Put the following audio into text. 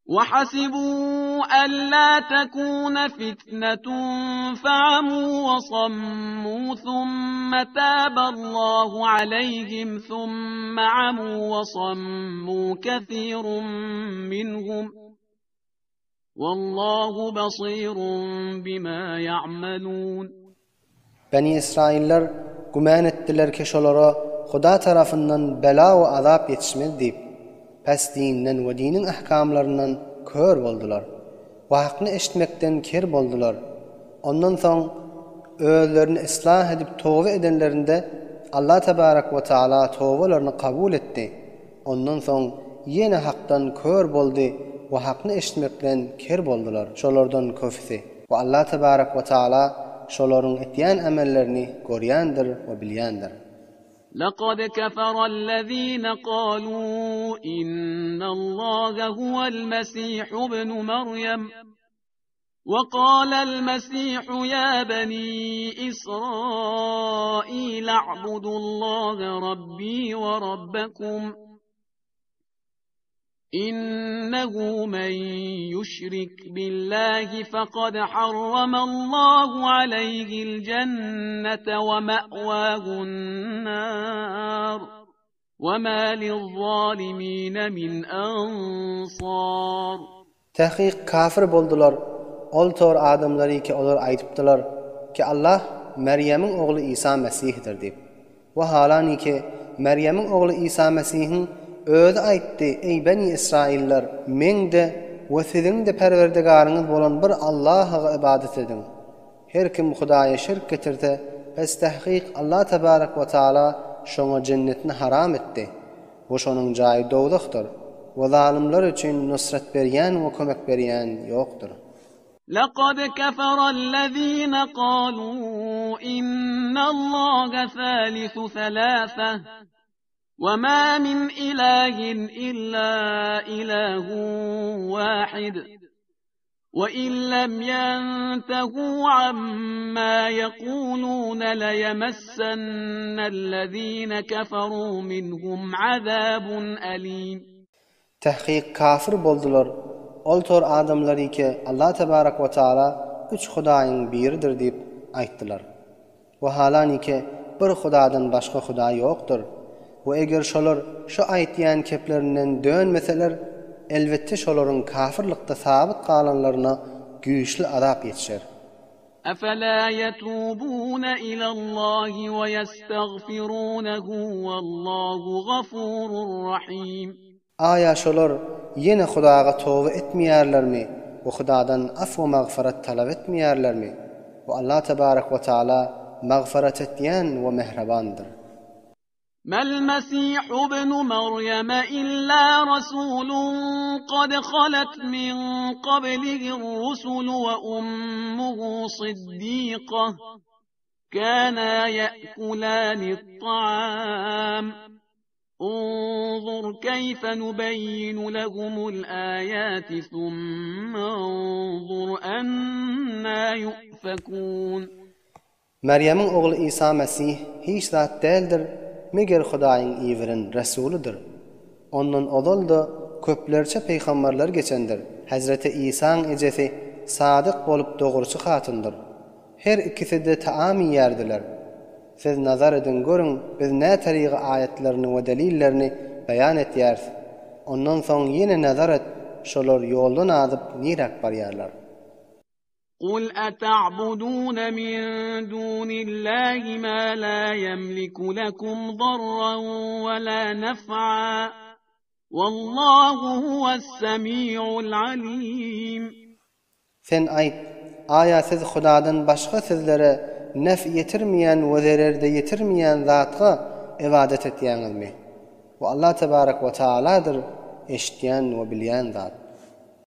وحسبوا ألا تكون فتنة فعموا وصموا ثم تاب الله عليهم ثم عموا وصموا كثير منهم والله بصير بما يعملون. Beni İsrailler güman ettiler ki şolara Huda tarafından bela ve azap yetişmez deyip, pes dininden ve dinin ahkamlarından kör boldular. Ve hakkını eşitmekten ker boldular. Ondan sonra özlerini ıslah edip tövbe edenlerinde Allah Tebarek ve Teala tövbelerini kabul etti. Ondan sonra yine haktan kör boldu ve hakkını eşitmekten ker boldular. Şolardan köfisi. Ve Allah Tebarek ve Teala şoların etyen amellerini görýändir we bilýändir. لقد كفر الذين قالوا إن الله هو المسيح ابن مريم وقال المسيح يا بني إسرائيل اعبدوا الله ربي وربكم إنه من يشرك بالله فقد حرم الله عليه الجنة ومأواه النار وما للظالمين من أنصار. Tahqiq kafir boldular. Ol tor adamlary ki olar aýdypdylar ki Allah Meryem'in oğlu İsa Mesih'dir diýip. Ve halani ki Meryem'in oğlu İsa Mesih'in öýde aýtdy: "Ey beni İsrailler, men de we siziň de perwerdigaryňyz bolan bir Allah'a ibadet edin. Her kim Hudaýa şirk getirse, pes tahqiq Allah Tebarek ve Teala şoňa jennetini haram etdi. Bu şonuň jaýy dowlukdyr. We zalimler üçin nusrat berýän we kömek berýän ýokdur." لقد كفر الذين قالوا إن الله ثالث ثلاثة وما من إله إلا إله واحد وإن لم ينتهوا عما يقولون ليمسن الذين كفروا منهم عذاب أليم. Tahqiq kafir boldular. Ol tor adamlary ki Allah Tebarek ve Teala üç Hudaýyň biridir diýip aýtdylar. Ve halani ki bir Hudadan başga Huda ýokdur. Ve eger şolar şu aýtýan keplerinden dönmeseler, elbette şolaryň kafirlikde sabit galanlaryna güýçli azap ýetişer. أفلا يتوبون إلى الله ويستغفرونه والله غفور رحيم. Aya şolar yine Hudaga tövbe etmeýärlermi? We Hudadan af we magfirat talap etmeýärlermi? Ve Allah Tebarek ve Teala magfirat etýän we mehribandyr. ما المسيح ابن مريم إلا رسول قد خلت من قبله الرسل وأمه صديقة كانا يأكلان الطعام انظر كيف نبين لهم الآيات ثم انظر أنا يؤفكون. Meryem'in oğlu İsa Mesih hiç zat değildir. Meger Hudaýyň iýirin rasulydyr. Ondan odal da köplerçe peýgamberler geçendir. Hazreti İsa'nın ejesi sadyk bolup dogurçy hatyndyr. Her ikisi de taam ýerdiler. Siz nazar edin görün, biz ne tariqy ayetlerini we delillerini beýan etýäris. Ondan soň ýene nazar et, şolar ýoldan azyp nirak barýarlar. قل أتعبدون من دون الله ما لا يملك لكم ضرا ولا نفعا والله هو السميع العليم. Sen aýt, aya siz Hudadan başga sizlere nef yetirmeyen ve zarar da yetirmeyen zatga ibadet etýäňizmi? Ve Allah Tebarek ve Teala'dır eşitýän ve bilýän zat.